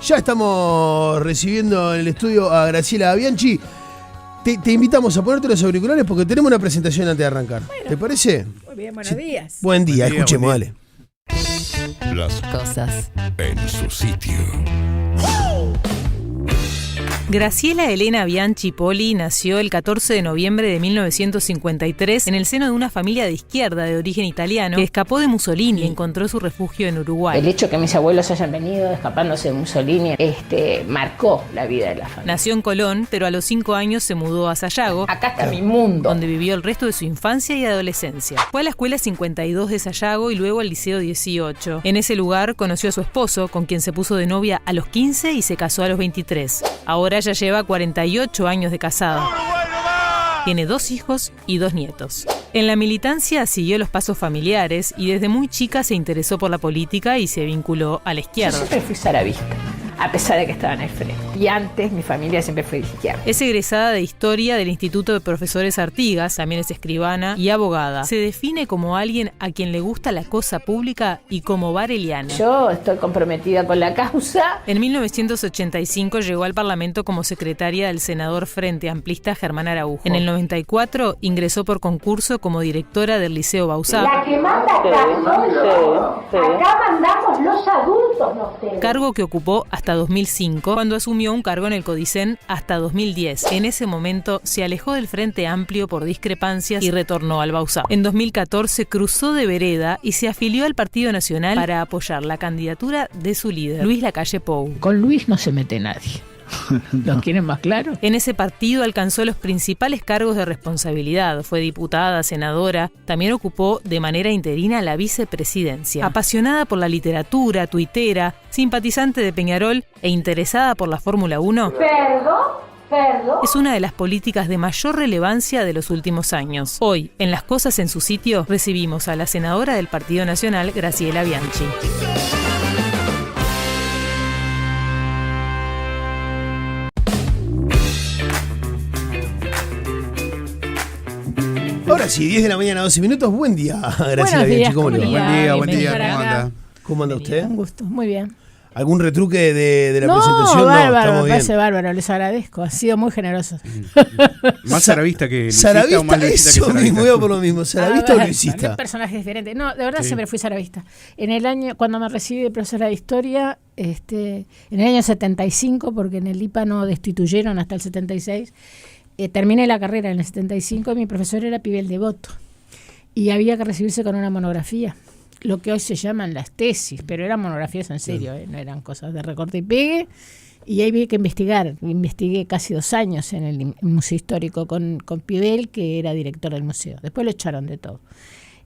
Ya estamos recibiendo en el estudio a Graciela Bianchi. Te invitamos a ponerte los auriculares porque tenemos una presentación antes de arrancar. Bueno, ¿te parece? Muy bien, buenos días. Buen día, escuchemos, buen día. dale. Las Cosas en su sitio. Graciela Elena Bianchi Poli nació el 14 de noviembre de 1953 en el seno de una familia de izquierda de origen italiano que escapó de Mussolini y encontró su refugio en Uruguay. El hecho que mis abuelos hayan venido escapándose de Mussolini marcó la vida de la familia. Nació en Colón, pero a los 5 años se mudó a Sayago, Acá está mi mundo. donde vivió el resto de su infancia y adolescencia. Fue a la escuela 52 de Sayago y luego al liceo 18. En ese lugar conoció a su esposo, con quien se puso de novia a los 15 y se casó a los 23. Ahora ya lleva 48 años de casada. Tiene 2 hijos y 2 nietos. En la militancia siguió los pasos familiares y desde muy chica se interesó por la política y se vinculó a la Yo izquierda. siempre fui saravista, a pesar de que estaba en el frente. Y antes mi familia siempre fue de izquierda. Es egresada de Historia del Instituto de Profesores Artigas, también es escribana y abogada. Se define como alguien a quien le gusta la cosa pública y como bareliana. Yo estoy comprometida con la causa. En 1985 llegó al Parlamento como secretaria del senador Frente Amplista Germán Araujo. En el 94 ingresó por concurso como directora del Liceo Bauzá, La que manda acá soy yo. Acá mandamos los adultos, no ustedes. cargo que ocupó hasta 2005, cuando asumió un cargo en el Codicen hasta 2010. En ese momento se alejó del Frente Amplio por discrepancias y retornó al Bauzá. En 2014 cruzó de vereda y se afilió al Partido Nacional para apoyar la candidatura de su líder, Luis Lacalle Pou. Con Luis no se mete nadie. ¿Lo quieren más claro? En ese partido alcanzó los principales cargos de responsabilidad. Fue diputada, senadora, también ocupó de manera interina la vicepresidencia. Apasionada por la literatura, tuitera, simpatizante de Peñarol e interesada por la Fórmula 1, Perdón. es una de las políticas de mayor relevancia de los últimos años. Hoy, en Las Cosas en su sitio, recibimos a la senadora del Partido Nacional, Graciela Bianchi. Ahora sí, 10 de la mañana, 12 minutos. Buen día, Graciela Buenos días, Bianchi. ¿Cómo le va? ¿cómo le va? Buen día, Bienvenida ¿cómo acá. anda? ¿Cómo anda usted? Un gusto, muy bien. ¿Algún retruque de la No, presentación? bárbaro, estamos me bien. parece bárbaro, les agradezco, ha sido muy generosos. Más saravista que Luisita o Saravista, más Luisita que eso mismo, saravista. iba por lo mismo. ¿Saravista o Son Luisita? personajes diferentes. No, de verdad Sí. siempre fui saravista. En el año, cuando me recibí de profesora de historia, en el año 75, porque en el IPA no destituyeron hasta el 76, terminé la carrera en el 75 y mi profesor era Pibel Devoto. Y había que recibirse con una monografía, lo que hoy se llaman las tesis, pero eran monografías en serio, no eran cosas de recorte y pegue. Y ahí vi que investigar. Investigué casi 2 años en el Museo Histórico con Pibel, que era director del museo. Después lo echaron de todo.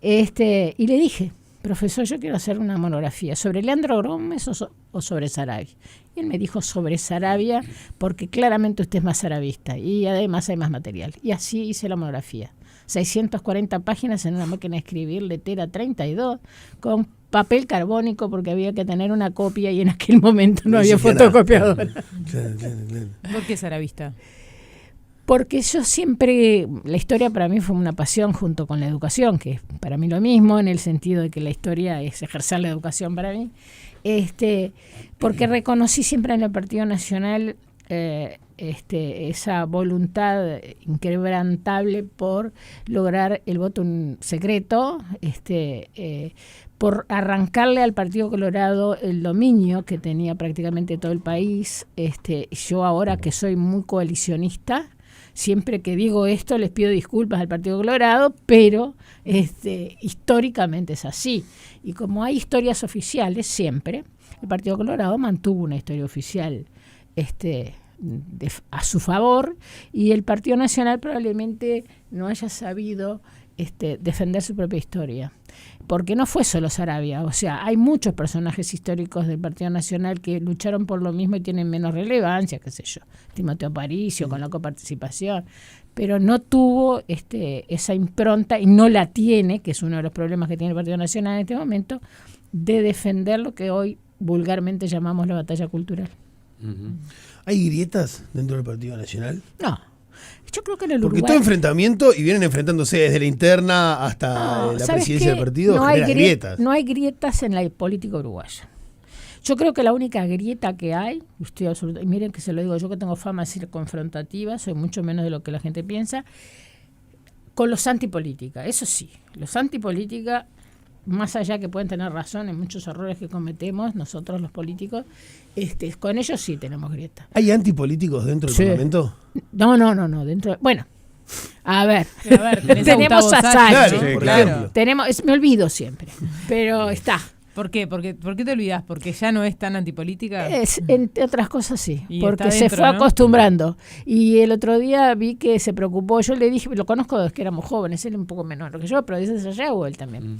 Y le dije, profesor, yo quiero hacer una monografía sobre Leandro Gómez o sobre Saravia. Y él me dijo sobre Saravia, porque claramente usted es más saravista y además hay más material. Y así hice la monografía. 640 páginas en una máquina de escribir, letera 32, con papel carbónico porque había que tener una copia y en aquel momento no había fotocopiadora. Claro. ¿Por qué saravista? Porque yo siempre, la historia para mí fue una pasión junto con la educación, que es para mí lo mismo, en el sentido de que la historia es ejercer la educación para mí, porque reconocí siempre en el Partido Nacional esa voluntad inquebrantable por lograr el voto secreto, por arrancarle al Partido Colorado el dominio que tenía prácticamente todo el país. Yo ahora que soy muy coalicionista, siempre que digo esto les pido disculpas al Partido Colorado, pero históricamente es así. Y como hay historias oficiales siempre, el Partido Colorado mantuvo una historia oficial a su favor, y el Partido Nacional probablemente no haya sabido defender su propia historia, porque no fue solo Saravia, o sea, hay muchos personajes históricos del Partido Nacional que lucharon por lo mismo y tienen menos relevancia, qué sé yo, Timoteo Aparicio con la coparticipación, pero no tuvo esa impronta, y no la tiene, que es uno de los problemas que tiene el Partido Nacional en este momento, de defender lo que hoy vulgarmente llamamos la batalla cultural. ¿Hay grietas dentro del Partido Nacional? No, yo creo que en el Porque Uruguay... todo enfrentamiento, y vienen enfrentándose desde la interna hasta la ¿sabes presidencia qué? del partido, No genera hay grietas. No hay grietas en la política uruguaya. Yo creo que la única grieta que hay, y miren que se lo digo yo que tengo fama de ser confrontativa, soy mucho menos de lo que la gente piensa, con los antipolítica. Eso sí, los antipolítica, más allá que pueden tener razón en muchos errores que cometemos nosotros los políticos, con ellos sí tenemos grieta. ¿Hay antipolíticos dentro del Parlamento? No, dentro. Bueno, a ver tenemos a Claro, Salle. por ejemplo. Me olvido siempre, pero está. ¿Por qué? ¿Por qué te olvidás? ¿Porque ya no es tan antipolítica? Entre otras cosas sí, Y porque está se dentro, fue ¿no? acostumbrando. Y el otro día vi que se preocupó, yo le dije, lo conozco desde que éramos jóvenes, él es un poco menor que yo, pero desde Sayago él también.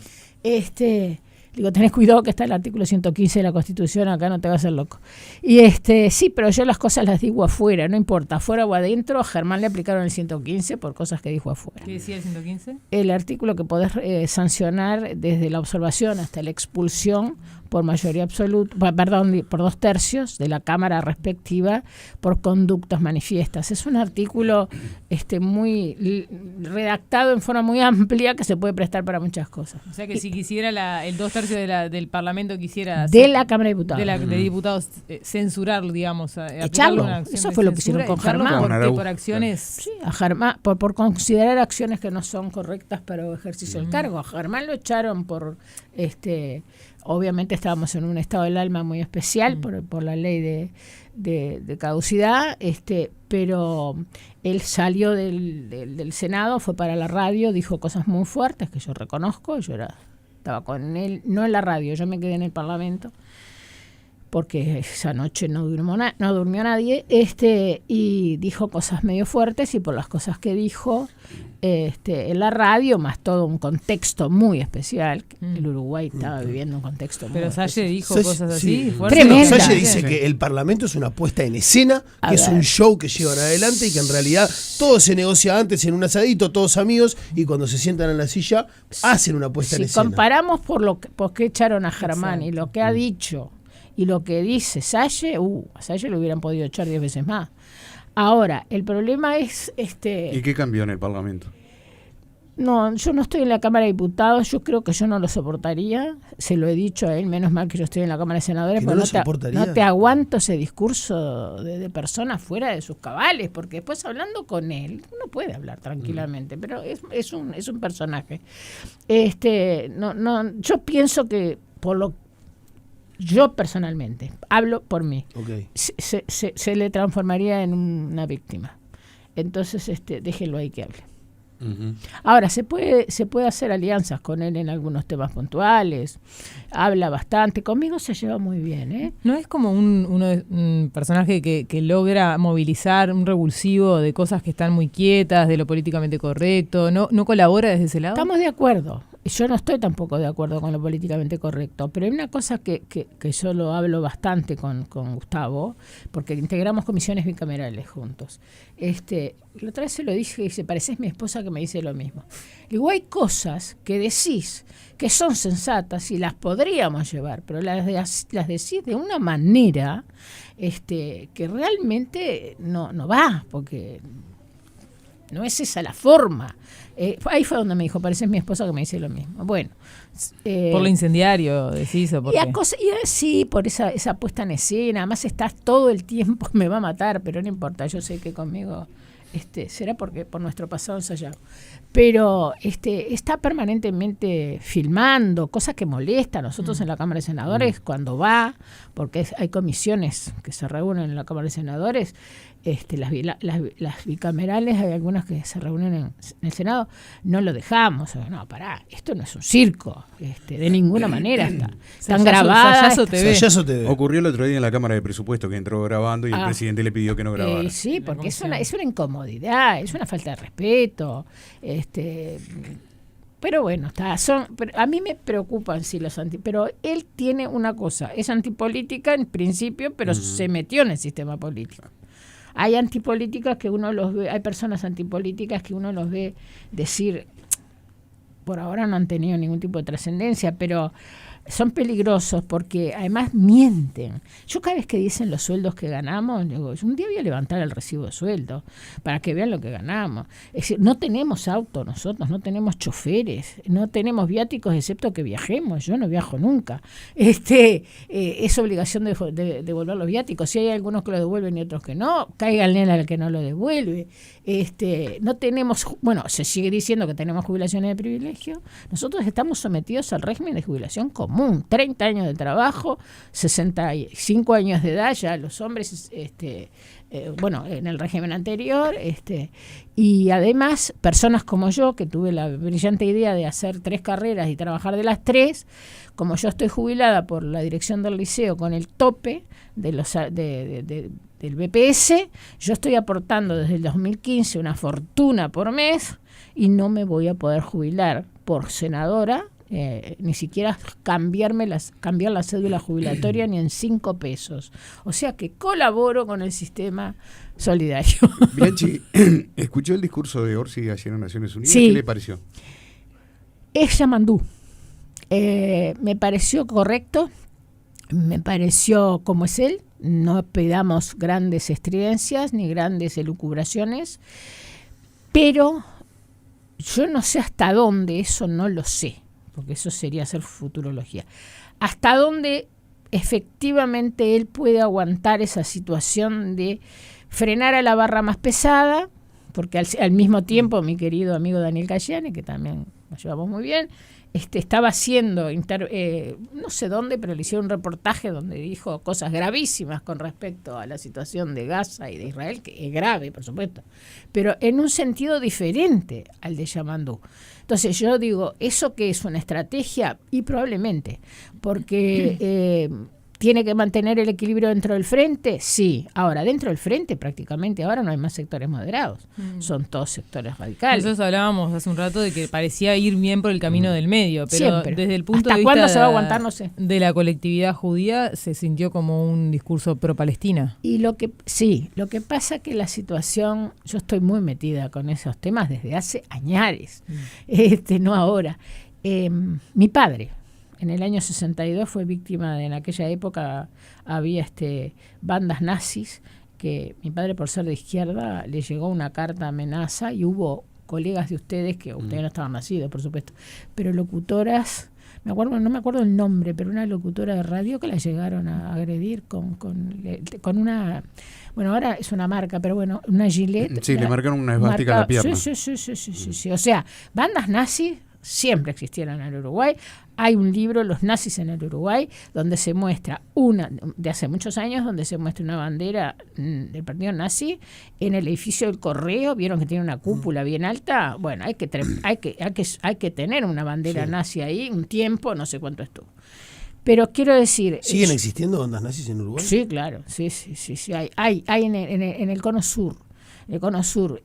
Digo, tenés cuidado que está el artículo 115 de la Constitución, acá no te vas a hacer loco. Y sí, pero yo las cosas las digo afuera, no importa, afuera o adentro. A Germán le aplicaron el 115 por cosas que dijo afuera. ¿Qué decía el 115? El artículo que podés sancionar desde la observación hasta la expulsión por mayoría absoluta, perdón, por 2/3 de la Cámara respectiva por conductas manifiestas. Es un artículo muy redactado en forma muy amplia que se puede prestar para muchas cosas. O sea que si quisiera el 2/3 del Parlamento quisiera... De la Cámara de Diputados. De diputados censurar, digamos. Echarlo. Eso fue lo que hicieron con Germán. Por acciones... Sí, a Germán, por considerar acciones que no son correctas para el ejercicio del cargo. A Germán lo echaron por... Obviamente estábamos en un estado del alma muy especial por la ley de caducidad, pero él salió del Senado, fue para la radio, dijo cosas muy fuertes que yo reconozco, estaba con él, no en la radio, yo me quedé en el Parlamento, porque esa noche no durmió nadie, y dijo cosas medio fuertes, y por las cosas que dijo en la radio, más todo un contexto muy especial. El Uruguay estaba viviendo un contexto muy Pero Salle dijo Salle- cosas sí. así. fuertes. Tremenda. Salle dice que el Parlamento es una puesta en escena, A que es ver. un show que llevan adelante y que en realidad todo se negocia antes en un asadito, todos amigos, y cuando se sientan en la silla hacen una puesta en Si escena. comparamos por qué echaron a Germán y lo que ha dicho y lo que dice Salle, a Salle lo hubieran podido echar 10 veces más. Ahora, el problema es... ¿Y qué cambió en el Parlamento? No, yo no estoy en la Cámara de Diputados, yo creo que yo no lo soportaría, se lo he dicho a él, menos mal que yo estoy en la Cámara de Senadores, ¿Que porque no lo soportaría? no te aguanto ese discurso de personas fuera de sus cabales, porque después hablando con él, uno puede hablar tranquilamente, pero es un personaje. Yo pienso que yo personalmente, hablo por mí, Ok. se le transformaría en una víctima. Entonces, déjenlo ahí que hable. Ujú. Ahora, se puede hacer alianzas con él en algunos temas puntuales, habla bastante, conmigo se lleva muy bien, ¿eh? ¿No es como un personaje que logra movilizar un revulsivo de cosas que están muy quietas, de lo políticamente correcto? ¿No colabora desde ese lado? Estamos de acuerdo. Yo no estoy tampoco de acuerdo con lo políticamente correcto, pero hay una cosa que yo lo hablo bastante con Gustavo, porque integramos comisiones bicamerales juntos. La otra vez se lo dije y se pareces mi esposa que me dice lo mismo. Digo, hay cosas que decís que son sensatas y las podríamos llevar, pero las decís de una manera que realmente no va, porque no es esa la forma. Ahí fue donde me dijo, pareces mi esposa que me dice lo mismo. Bueno. Por lo incendiario, decís, o por qué. Sí, por esa puesta en escena. Además estás todo el tiempo, me va a matar, pero no importa, yo sé que conmigo será porque por nuestro pasado ensayado. Pero está permanentemente filmando, cosas que molestan. Nosotros en la Cámara de Senadores, cuando va, porque hay comisiones que se reúnen en la Cámara de Senadores, las bicamerales, hay algunas que se reúnen en el Senado, no lo dejamos. No, pará, esto no es un circo, de ninguna manera están grabadas. Sayazo TV. Ocurrió el otro día en la Cámara de Presupuesto que entró grabando y el presidente le pidió que no grabara. Sí, porque es una incomodidad, es una falta de respeto. Pero bueno, pero a mí me preocupan los pero él tiene una cosa, es antipolítica en principio, pero se metió en el sistema político. Hay antipolíticas que uno los ve, hay personas antipolíticas que uno los ve decir, por ahora no han tenido ningún tipo de trascendencia, pero son peligrosos porque además mienten. Yo cada vez que dicen los sueldos que ganamos, digo, un día voy a levantar el recibo de sueldo para que vean lo que ganamos. Es decir, no tenemos auto nosotros, no tenemos choferes, no tenemos viáticos excepto que viajemos. Yo no viajo nunca. Es obligación de devolver los viáticos. Si hay algunos que lo devuelven y otros que no, cáiganle al que no lo devuelve. No tenemos, bueno, se sigue diciendo que tenemos jubilaciones de privilegio. Nosotros estamos sometidos al régimen de jubilación común, 30 años de trabajo, 65 años de edad, ya los hombres, en el régimen anterior, y además personas como yo, que tuve la brillante idea de hacer 3 carreras y trabajar de las 3, como yo estoy jubilada por la dirección del liceo con el tope de los del BPS, yo estoy aportando desde el 2015 una fortuna por mes y no me voy a poder jubilar por senadora, ni siquiera cambiar la cédula jubilatoria ni en 5 pesos. O sea que colaboro con el sistema solidario. Bianchi, ¿escuchó el discurso de Orsi ayer en Naciones Unidas? Sí. ¿Qué le pareció? Es Yamandú. Me pareció correcto, me pareció como es él. No pedamos grandes estridencias ni grandes elucubraciones, pero yo no sé hasta dónde, eso no lo sé, porque eso sería hacer futurología, hasta dónde efectivamente él puede aguantar esa situación de frenar a la barra más pesada, porque al mismo tiempo mi querido amigo Daniel Cayane, que también nos llevamos muy bien, estaba haciendo, no sé dónde, pero le hicieron un reportaje donde dijo cosas gravísimas con respecto a la situación de Gaza y de Israel, que es grave, por supuesto, pero en un sentido diferente al de Yamandú. Entonces yo digo, ¿eso qué es una estrategia? Y probablemente, porque ¿tiene que mantener el equilibrio dentro del frente? Sí. Ahora, dentro del frente prácticamente ahora no hay más sectores moderados. Son todos sectores radicales. Nosotros hablábamos hace un rato de que parecía ir bien por el camino del medio, pero siempre. Desde el punto ¿Hasta de vista cuándo se va a aguantar? No sé. De la colectividad judía se sintió como un discurso pro-Palestina. Y lo que pasa que la situación, yo estoy muy metida con esos temas desde hace añares, no ahora. Mi padre, en el año 62 fue víctima en aquella época había bandas nazis, que mi padre, por ser de izquierda, le llegó una carta amenaza y hubo colegas de ustedes, que ustedes no estaban nacidos, por supuesto, pero locutoras, no me acuerdo el nombre, pero una locutora de radio que la llegaron a agredir con una, bueno, ahora es una marca, pero bueno, una Gillette. Sí, le marcaron una esvástica a la pierna. Sí. O sea, bandas nazis siempre existieron en el Uruguay. Hay un libro, Los nazis en el Uruguay, donde se muestra de hace muchos años, donde se muestra una bandera del partido nazi en el edificio del Correo. Vieron que tiene una cúpula bien alta. Bueno, hay que tener una bandera nazi ahí un tiempo, no sé cuánto estuvo. Pero quiero decir, ¿siguen existiendo bandas nazis en Uruguay? Sí, claro, sí, hay en el Cono Sur. El Cono Sur,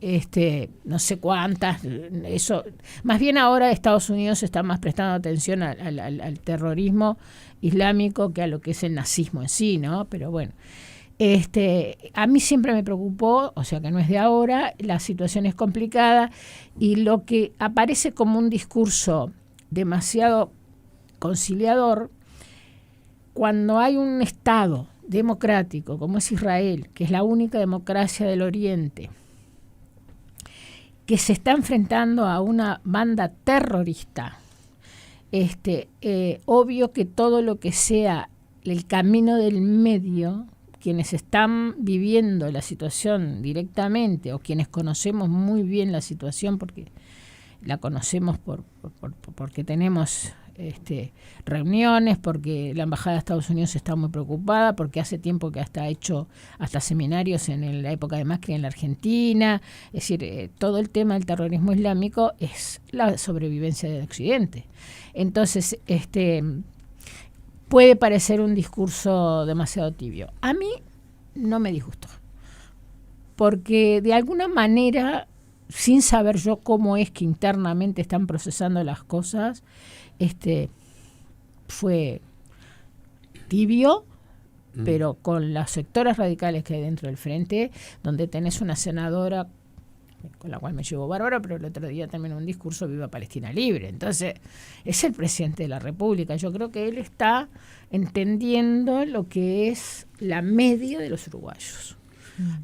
no sé cuántas, eso, más bien ahora Estados Unidos está más prestando atención al terrorismo islámico que a lo que es el nazismo en sí, ¿no? Pero bueno, a mí siempre me preocupó, o sea que no es de ahora, la situación es complicada y lo que aparece como un discurso demasiado conciliador, cuando hay un Estado democrático como es Israel, que es la única democracia del Oriente, que se está enfrentando a una banda terrorista, obvio que todo lo que sea el camino del medio, quienes están viviendo la situación directamente o quienes conocemos muy bien la situación porque la conocemos porque tenemos reuniones, porque la Embajada de Estados Unidos está muy preocupada, porque hace tiempo que ha hecho seminarios en la época de Macri en la Argentina. Es decir, todo el tema del terrorismo islámico es la sobrevivencia del Occidente. Entonces, puede parecer un discurso demasiado tibio. A mí no me disgustó, porque de alguna manera, sin saber yo cómo es que internamente están procesando las cosas, fue tibio, pero con los sectores radicales que hay dentro del frente, donde tenés una senadora con la cual me llevo bárbaro, pero el otro día terminó un discurso Viva Palestina Libre. Entonces, es el presidente de la República. Yo creo que él está entendiendo lo que es la media de los uruguayos.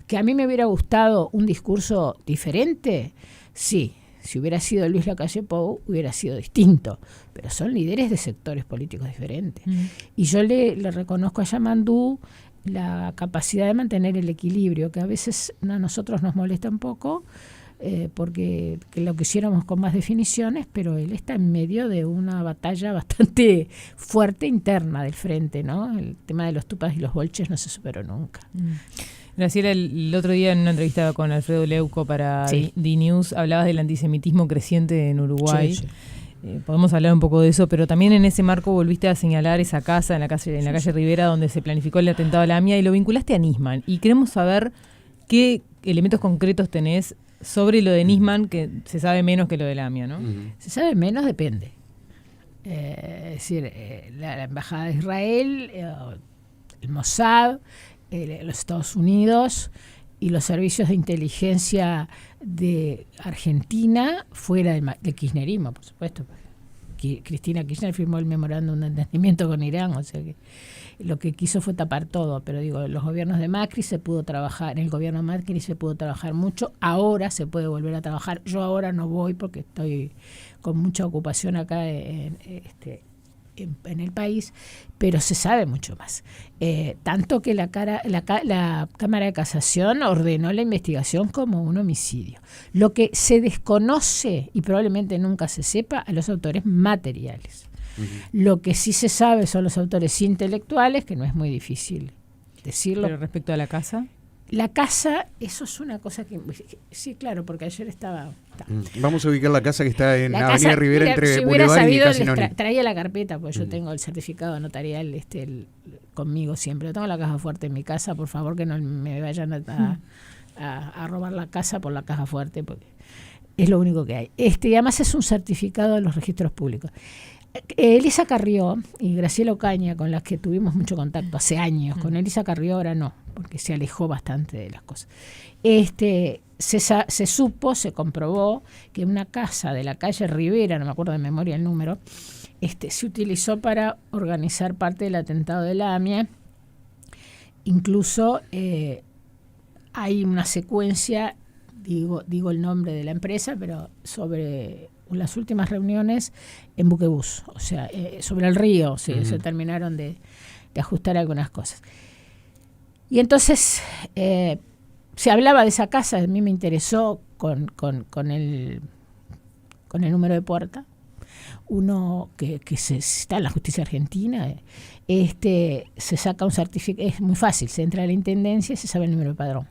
Que a mí me hubiera gustado un discurso diferente, sí. Si hubiera sido Luis Lacalle Pou, hubiera sido distinto. Pero son líderes de sectores políticos diferentes. Y yo le reconozco a Yamandú la capacidad de mantener el equilibrio, que a veces a nosotros nos molesta un poco, porque que lo quisiéramos con más definiciones, pero él está en medio de una batalla bastante fuerte interna del frente, ¿no? El tema de los tupas y los bolches no se superó nunca. Graciela, el otro día en una entrevista con Alfredo Leuco para D-News hablabas del antisemitismo creciente en Uruguay. Sí. Podemos hablar un poco de eso, pero también en ese marco volviste a señalar esa casa en la calle Rivera donde se planificó el atentado a la AMIA y lo vinculaste a Nisman. Y queremos saber qué elementos concretos tenés sobre lo de Nisman, que se sabe menos que lo de la AMIA, ¿no? Se sabe menos, depende. Es decir, la Embajada de Israel, el Mossad, los Estados Unidos y los servicios de inteligencia de Argentina, fuera del kirchnerismo, por supuesto. Cristina Kirchner firmó el memorándum de entendimiento con Irán, o sea que lo que quiso fue tapar todo, pero digo, en los gobiernos de Macri se pudo trabajar, en el gobierno de Macri se pudo trabajar mucho, ahora se puede volver a trabajar. Yo ahora no voy porque estoy con mucha ocupación acá en el país, pero se sabe mucho más. Tanto que la Cámara de Casación ordenó la investigación como un homicidio. Lo que se desconoce, y probablemente nunca se sepa, a los autores materiales. Lo que sí se sabe son los autores intelectuales, que no es muy difícil decirlo. ¿Pero respecto a la casa? La casa, eso es una cosa que... Sí, claro, porque ayer estaba... Vamos a ubicar la casa que está en la Avenida Rivera, entre si Boulevard y Casinoni. Traía la carpeta, porque yo tengo el certificado notarial conmigo siempre. Yo tengo la caja fuerte en mi casa, por favor que no me vayan a robar la casa por la caja fuerte, porque es lo único que hay. Y además es un certificado de los registros públicos. Elisa Carrió y Graciela Ocaña, con las que tuvimos mucho contacto hace años, con Elisa Carrió ahora no, porque se alejó bastante de las cosas. Se comprobó que una casa de la calle Rivera, no me acuerdo de memoria el número, se utilizó para organizar parte del atentado de la AMIA. Incluso hay una secuencia, digo el nombre de la empresa, pero sobre las últimas reuniones en Buquebús, o sea, sobre el río, se terminaron de ajustar algunas cosas. Y entonces se hablaba de esa casa, a mí me interesó con el número de puerta, uno que está en la justicia argentina, se saca un certificado, es muy fácil, se entra a la intendencia y se sabe el número de padrón.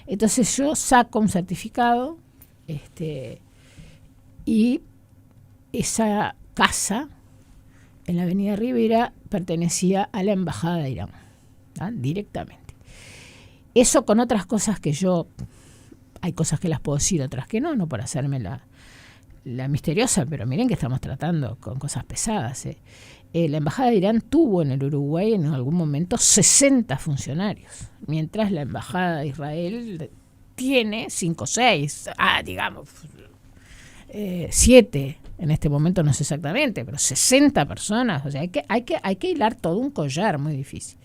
Entonces yo saco un certificado, y esa casa en la Avenida Rivera pertenecía a la Embajada de Irán, directamente. Eso con otras cosas que hay cosas que las puedo decir, otras que no por hacerme la misteriosa, pero miren que estamos tratando con cosas pesadas. La Embajada de Irán tuvo en el Uruguay en algún momento 60 funcionarios, mientras la Embajada de Israel tiene 5 o 6, digamos... 7 en este momento, no sé exactamente, pero 60 personas, o sea, hay que hilar todo un collar muy difícil.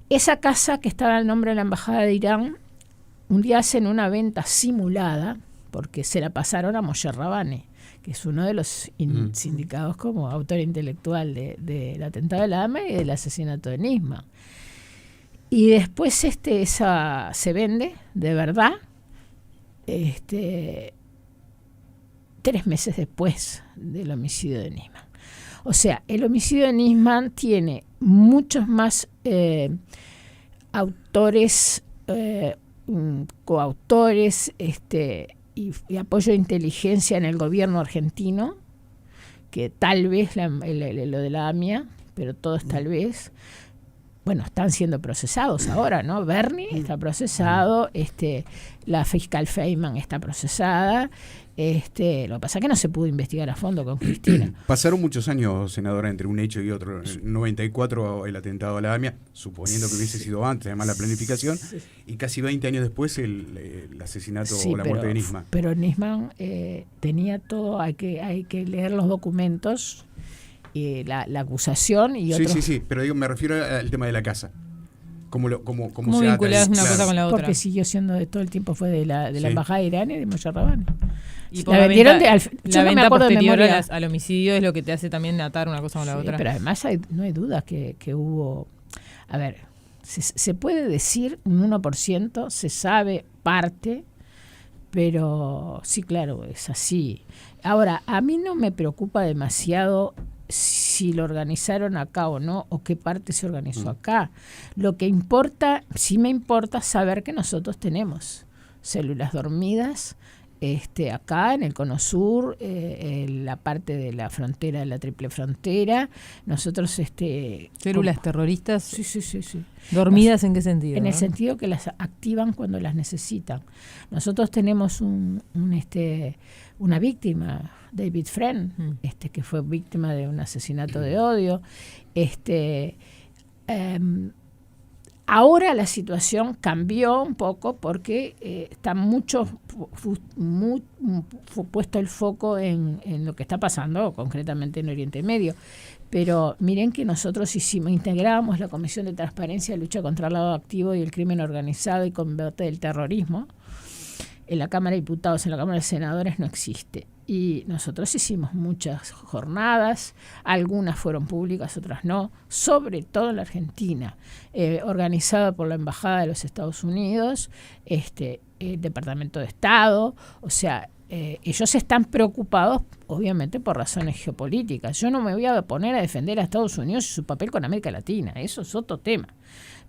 Esa casa que estaba al nombre de la Embajada de Irán, un día hacen una venta simulada, porque se la pasaron a Moshe Rabane, que es uno de los sindicados como autor intelectual del atentado de la AMIA y del asesinato de Nisman. Y después esa se vende, de verdad, 3 meses después del homicidio de Nisman. O sea, el homicidio de Nisman tiene muchos más autores, coautores y apoyo de inteligencia en el gobierno argentino, que tal vez lo de la AMIA, pero todo es tal vez, están siendo procesados ahora, ¿no? Bernie está procesado, la fiscal Feynman está procesada. Lo que pasa es que no se pudo investigar a fondo con Cristina. Pasaron muchos años, senadora, entre un hecho y otro. En 94 el atentado a la AMIA, suponiendo que hubiese sido antes, además la planificación, y casi 20 años después el asesinato o la muerte de Nisman. Pero Nisman tenía todo, hay que leer los documentos, la acusación y otros. Sí, pero me refiero al tema de la casa. ¿Cómo vinculás una cosa con la otra? Porque siguió siendo, todo el tiempo fue de la embajada de Irán y de Moshe Rabani. Y por la venta posterior al homicidio es lo que te hace también atar una cosa con la otra. Pero además no hay dudas que hubo. A ver, se puede decir un 1%, se sabe parte, pero sí, claro, es así. Ahora, a mí no me preocupa demasiado si lo organizaron acá o no, o qué parte se organizó acá. Lo que importa, sí me importa saber que nosotros tenemos células dormidas acá en el Cono Sur, la parte de la frontera, de la triple frontera. Nosotros células terroristas. Sí. ¿Dormidas en qué sentido? En el sentido que las activan cuando las necesitan. Nosotros tenemos una víctima, David Friend, que fue víctima de un asesinato de odio. Ahora la situación cambió un poco porque está puesto el foco en lo que está pasando concretamente en Oriente Medio. Pero miren que nosotros integramos la Comisión de Transparencia, Lucha contra el Lavado de Activos y el Crimen Organizado y Combate del Terrorismo. En la Cámara de Diputados, en la Cámara de Senadores no existe. Y nosotros hicimos muchas jornadas, algunas fueron públicas, otras no, sobre todo en la Argentina, organizada por la Embajada de los Estados Unidos, el Departamento de Estado, o sea, ellos están preocupados, obviamente, por razones geopolíticas. Yo no me voy a poner a defender a Estados Unidos y su papel con América Latina, eso es otro tema.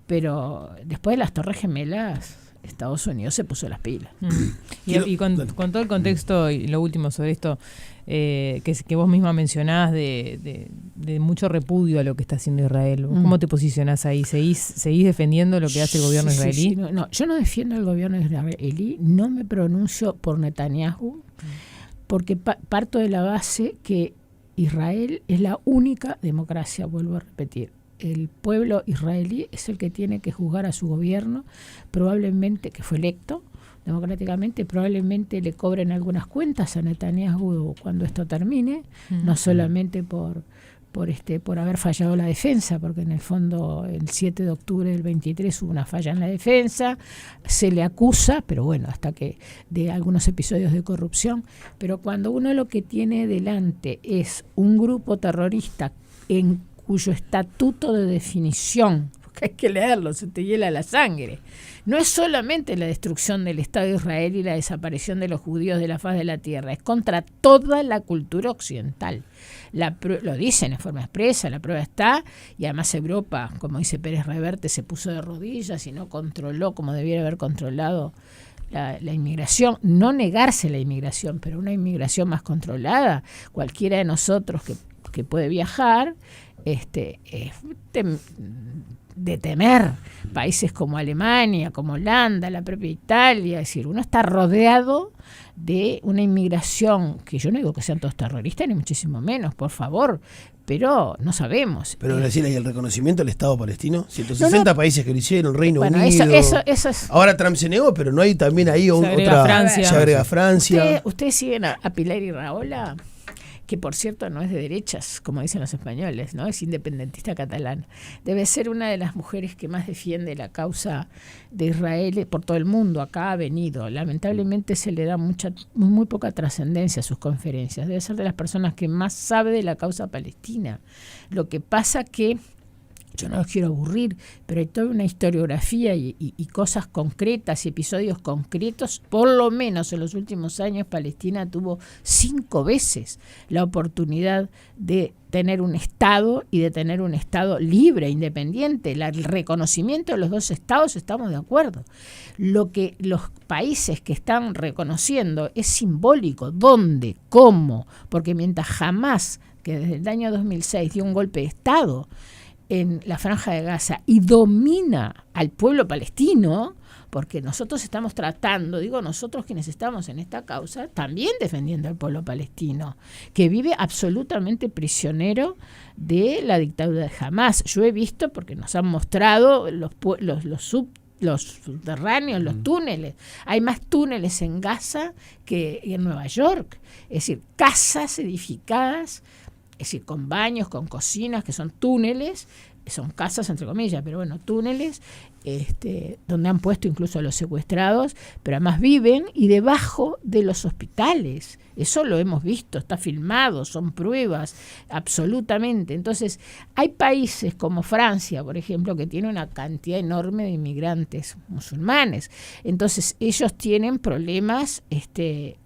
Pero después de las Torres Gemelas, Estados Unidos se puso las pilas. Y con todo el contexto y lo último sobre esto que vos misma mencionás de mucho repudio a lo que está haciendo Israel, ¿cómo te posicionás ahí? ¿Seguís defendiendo lo que hace el gobierno israelí? Sí, no, yo no defiendo el gobierno israelí, no me pronuncio por Netanyahu, porque parto de la base que Israel es la única democracia, vuelvo a repetir. El pueblo israelí es el que tiene que juzgar a su gobierno, probablemente, que fue electo democráticamente, probablemente le cobren algunas cuentas a Netanyahu cuando esto termine, no solamente por haber fallado la defensa, porque en el fondo el 7 de octubre del 23 hubo una falla en la defensa, se le acusa, pero bueno, hasta que de algunos episodios de corrupción, pero cuando uno lo que tiene delante es un grupo terrorista cuyo estatuto de definición, porque hay que leerlo, se te hiela la sangre, no es solamente la destrucción del Estado de Israel y la desaparición de los judíos de la faz de la tierra, es contra toda la cultura occidental. Lo dicen en forma expresa, la prueba está, y además Europa, como dice Pérez Reverte, se puso de rodillas y no controló como debiera haber controlado la inmigración, no negarse la inmigración, pero una inmigración más controlada. Cualquiera de nosotros que puede viajar, de temer países como Alemania, como Holanda, la propia Italia, es decir, uno está rodeado de una inmigración que yo no digo que sean todos terroristas, ni muchísimo menos, por favor, pero no sabemos. Pero Graciela, ¿y el reconocimiento del Estado palestino? 160 países que lo hicieron, Reino Unido. Eso es. Ahora Trump se negó, pero no hay también ahí Francia. Se agrega Francia. ¿Ustedes siguen a Pilar Iraola? Que por cierto no es de derechas, como dicen los españoles, ¿no? Es independentista catalana. Debe ser una de las mujeres que más defiende la causa de Israel por todo el mundo. Acá ha venido. Lamentablemente se le da muy poca trascendencia a sus conferencias. Debe ser de las personas que más sabe de la causa palestina. Lo que pasa que yo no los quiero aburrir, pero hay toda una historiografía y cosas concretas y episodios concretos. Por lo menos en los últimos años Palestina tuvo 5 veces la oportunidad de tener un Estado y de tener un Estado libre, independiente. El reconocimiento de los 2 estados, estamos de acuerdo. Lo que los países que están reconociendo es simbólico. ¿Dónde? ¿Cómo? Porque mientras jamás, que desde el año 2006 dio un golpe de Estado, en la Franja de Gaza y domina al pueblo palestino, porque nosotros estamos tratando, digo nosotros quienes estamos en esta causa, también defendiendo al pueblo palestino, que vive absolutamente prisionero de la dictadura de Hamás. Yo he visto, porque nos han mostrado los subterráneos, los túneles. Hay más túneles en Gaza que en Nueva York. Es decir, casas edificadas, es decir, con baños, con cocinas, que son túneles, son casas entre comillas, pero bueno, túneles, donde han puesto incluso a los secuestrados, pero además viven y debajo de los hospitales. Eso lo hemos visto, está filmado, son pruebas, absolutamente. Entonces, hay países como Francia, por ejemplo, que tiene una cantidad enorme de inmigrantes musulmanes. Entonces, ellos tienen problemas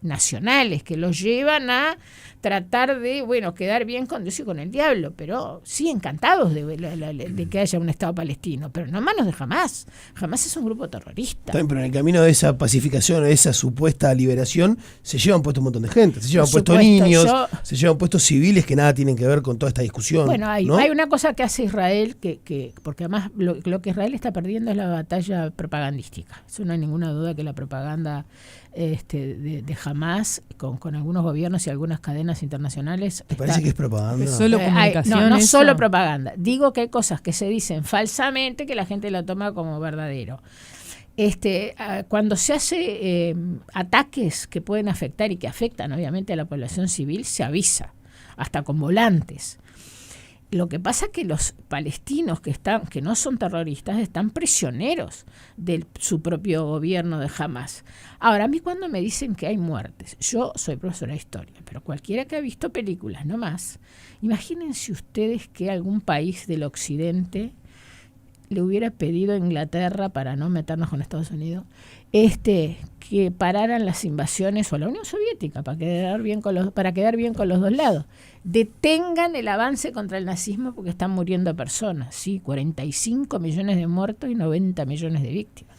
nacionales que los llevan a tratar de, quedar bien con Dios y con el diablo, pero sí encantados de que haya un Estado palestino, pero no a manos de Hamás. Hamás es un grupo terrorista. También, pero en el camino de esa pacificación, de esa supuesta liberación, se llevan puesto un montón de gente, se llevan puesto niños, se llevan puestos civiles que nada tienen que ver con toda esta discusión. Bueno, hay una cosa que hace Israel, que porque además lo que Israel está perdiendo es la batalla propagandística. Eso no hay ninguna duda que la propaganda de Hamás con algunos gobiernos y algunas cadenas internacionales. ¿Te parece que es propaganda? ¿Es solo comunicación? No solo propaganda. Digo que hay cosas que se dicen falsamente que la gente la toma como verdadero. Cuando se hace ataques que pueden afectar y que afectan obviamente a la población civil, se avisa, hasta con volantes. Lo que pasa es que los palestinos que no son terroristas están prisioneros de su propio gobierno de Hamás. Ahora, a mí cuando me dicen que hay muertes, yo soy profesora de historia, pero cualquiera que ha visto películas, no más, imagínense ustedes que algún país del occidente le hubiera pedido a Inglaterra, para no meternos con Estados Unidos, que pararan las invasiones, o a la Unión Soviética, para quedar bien con los dos lados. Detengan el avance contra el nazismo porque están muriendo personas, ¿sí? 45 millones de muertos y 90 millones de víctimas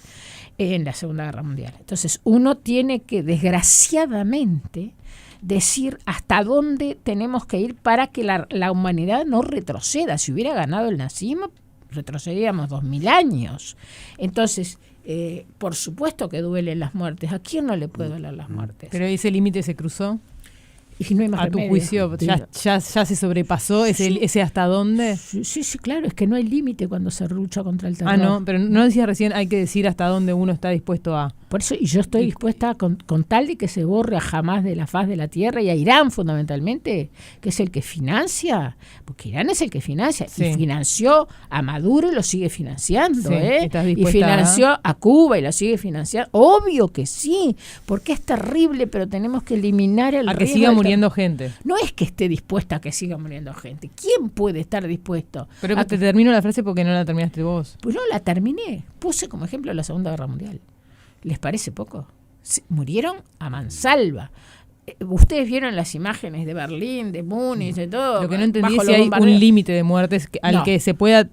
en la Segunda Guerra Mundial. Entonces, uno tiene que, desgraciadamente, decir hasta dónde tenemos que ir para que la humanidad no retroceda. Si hubiera ganado el nazismo, retrocedíamos 2000 años. Entonces, por supuesto que duelen las muertes. ¿A quién no le puede doler las muertes? Pero ese límite se cruzó. Y no hay más a tu remedio. juicio, ya se sobrepasó ese hasta dónde. Sí, claro, es que no hay límite cuando se lucha contra el terror. No, pero no decías recién, hay que decir hasta dónde uno está dispuesto a. Por eso, y yo estoy dispuesta con tal de que se borre a Hamás de la faz de la tierra, y a Irán fundamentalmente, que es el que financia, porque Irán es el que financia, sí. Y financió a Maduro y lo sigue financiando, sí, y financió a Cuba y lo sigue financiando. Obvio que sí, porque es terrible, pero tenemos que eliminar el riesgo. A que siga muriendo gente. No es que esté dispuesta a que siga muriendo gente. ¿Quién puede estar dispuesto? Pero te termino la frase porque no la terminaste vos. Pues no la terminé. Puse como ejemplo la Segunda Guerra Mundial. ¿Les parece poco? Murieron a mansalva. Ustedes vieron las imágenes de Berlín, de Múnich, de todo. Lo que no entendí es si hay un límite de muertes que se pueda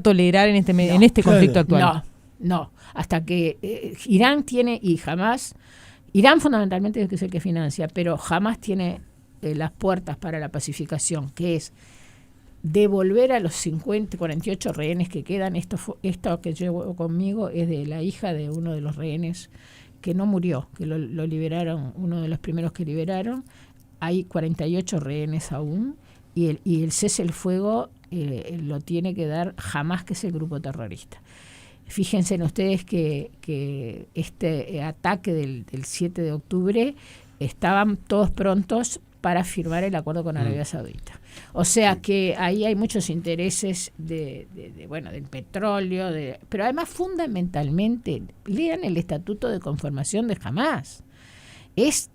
tolerar en este conflicto actual. No. Hasta que Irán tiene, y Hamás, Irán fundamentalmente es el que financia, pero Hamás tiene las puertas para la pacificación, que es devolver a los 48 rehenes que quedan. Esto que llevo conmigo es de la hija de uno de los rehenes que no murió, que lo liberaron, uno de los primeros que liberaron. Hay 48 rehenes aún, y el cese el fuego lo tiene que dar Hamás, que es el grupo terrorista. Fíjense en ustedes que este ataque del 7 de octubre estaban todos prontos para firmar el acuerdo con Arabia Saudita. O sea que ahí hay muchos intereses del petróleo, pero además fundamentalmente lean el Estatuto de Conformación de Hamás. Es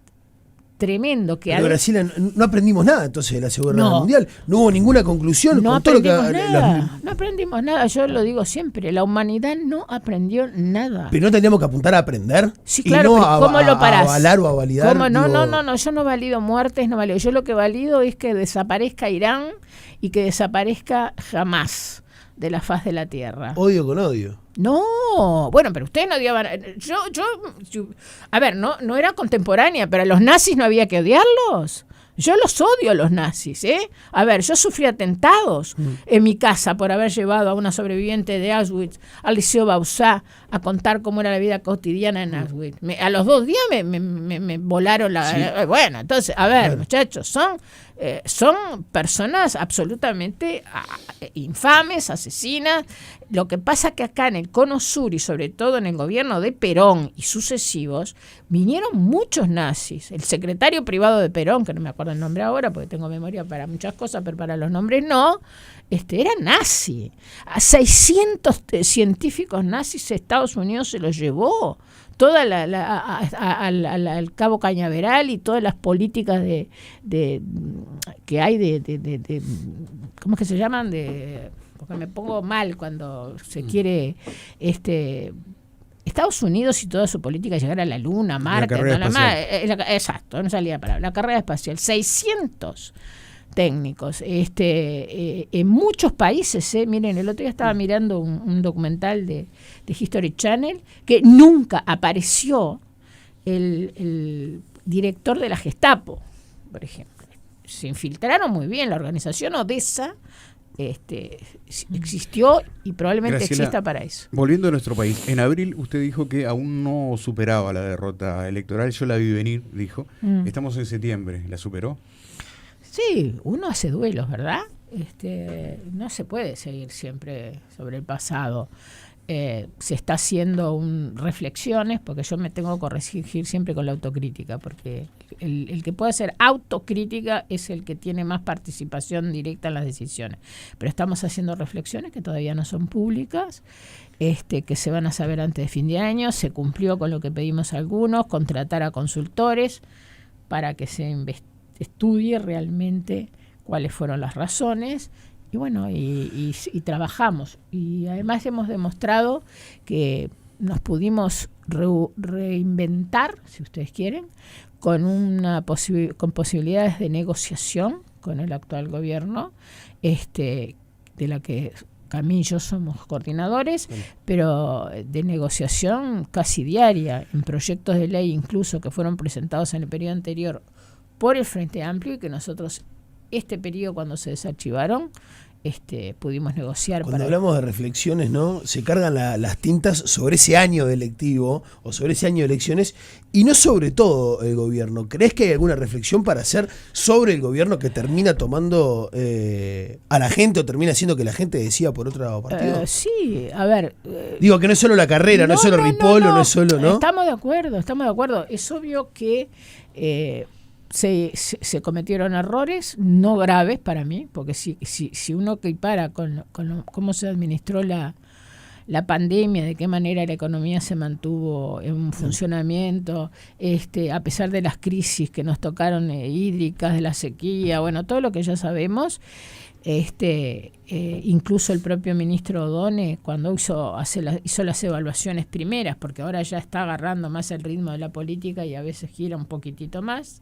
tremendo que... Pero Brasil, no aprendimos nada entonces de la Segunda Guerra Mundial. No hubo ninguna conclusión. No aprendimos nada. Yo lo digo siempre. La humanidad no aprendió nada. Pero no tendríamos que apuntar a aprender. Sí, claro. Y no ¿cómo lo parás? A avalar o a validar. No. Yo no valido muertes, no valido. Yo lo que valido es que desaparezca Irán y que desaparezca Hamás de la faz de la tierra. Odio con odio. No, bueno, pero ustedes no odiaban. Yo a ver, no era contemporánea, pero a los nazis no había que odiarlos. Yo los odio a los nazis, ¿eh? A ver, yo sufrí atentados en mi casa por haber llevado a una sobreviviente de Auschwitz al Liceo Bauzá a contar cómo era la vida cotidiana en Auschwitz. A los 2 días me volaron la... Bueno, entonces, a ver, muchachos, son personas absolutamente infames, asesinas. Lo que pasa que acá en el Cono Sur y sobre todo en el gobierno de Perón y sucesivos, vinieron muchos nazis. El secretario privado de Perón, que no me acuerdo el nombre ahora porque tengo memoria para muchas cosas, pero para los nombres no, era nazi. A 600 científicos nazis Estados Unidos se los llevó. Toda al Cabo Cañaveral y todas las políticas que hay de ¿cómo es que se llaman? Porque me pongo mal cuando se quiere Estados Unidos y toda su política llegar a la Luna, Marte, exacto, no salía la palabra, la carrera espacial, 600 técnicos, en muchos países, miren, el otro día estaba mirando un documental de History Channel, que nunca apareció el director de la Gestapo, por ejemplo. Se infiltraron muy bien, la organización Odessa existió y probablemente Graciela, exista para eso. Volviendo a nuestro país, en abril usted dijo que aún no superaba la derrota electoral, yo la vi venir, dijo. Estamos en septiembre, ¿la superó? Sí, uno hace duelos, ¿verdad? No se puede seguir siempre sobre el pasado. Se está haciendo reflexiones, porque yo me tengo que corregir siempre con la autocrítica, porque el que puede hacer autocrítica es el que tiene más participación directa en las decisiones. Pero estamos haciendo reflexiones que todavía no son públicas, que se van a saber antes de fin de año. Se cumplió con lo que pedimos algunos, contratar a consultores para que se estudie realmente cuáles fueron las razones. Y bueno, y trabajamos. Y además hemos demostrado que nos pudimos reinventar, si ustedes quieren, con posibilidades de negociación con el actual gobierno, de la que Camille y yo somos coordinadores, pero de negociación casi diaria, en proyectos de ley incluso que fueron presentados en el periodo anterior por el Frente Amplio y que nosotros periodo cuando se desarchivaron pudimos negociar. Cuando hablamos de reflexiones, ¿no? Se cargan las tintas sobre ese año electivo o sobre ese año de elecciones y no sobre todo el gobierno. ¿Crees que hay alguna reflexión para hacer sobre el gobierno que termina tomando a la gente o termina haciendo que la gente decida por otro partido? Sí, a ver. Digo que no es solo la carrera, no es solo Ripoll, no es solo, ¿no? Estamos de acuerdo. Es obvio que se cometieron errores no graves para mí, porque si uno equipara con cómo se administró la pandemia, de qué manera la economía se mantuvo en funcionamiento, a pesar de las crisis que nos tocaron hídricas, de la sequía, bueno, todo lo que ya sabemos, incluso el propio ministro O'Donnell cuando hizo las evaluaciones primeras, porque ahora ya está agarrando más el ritmo de la política y a veces gira un poquitito más,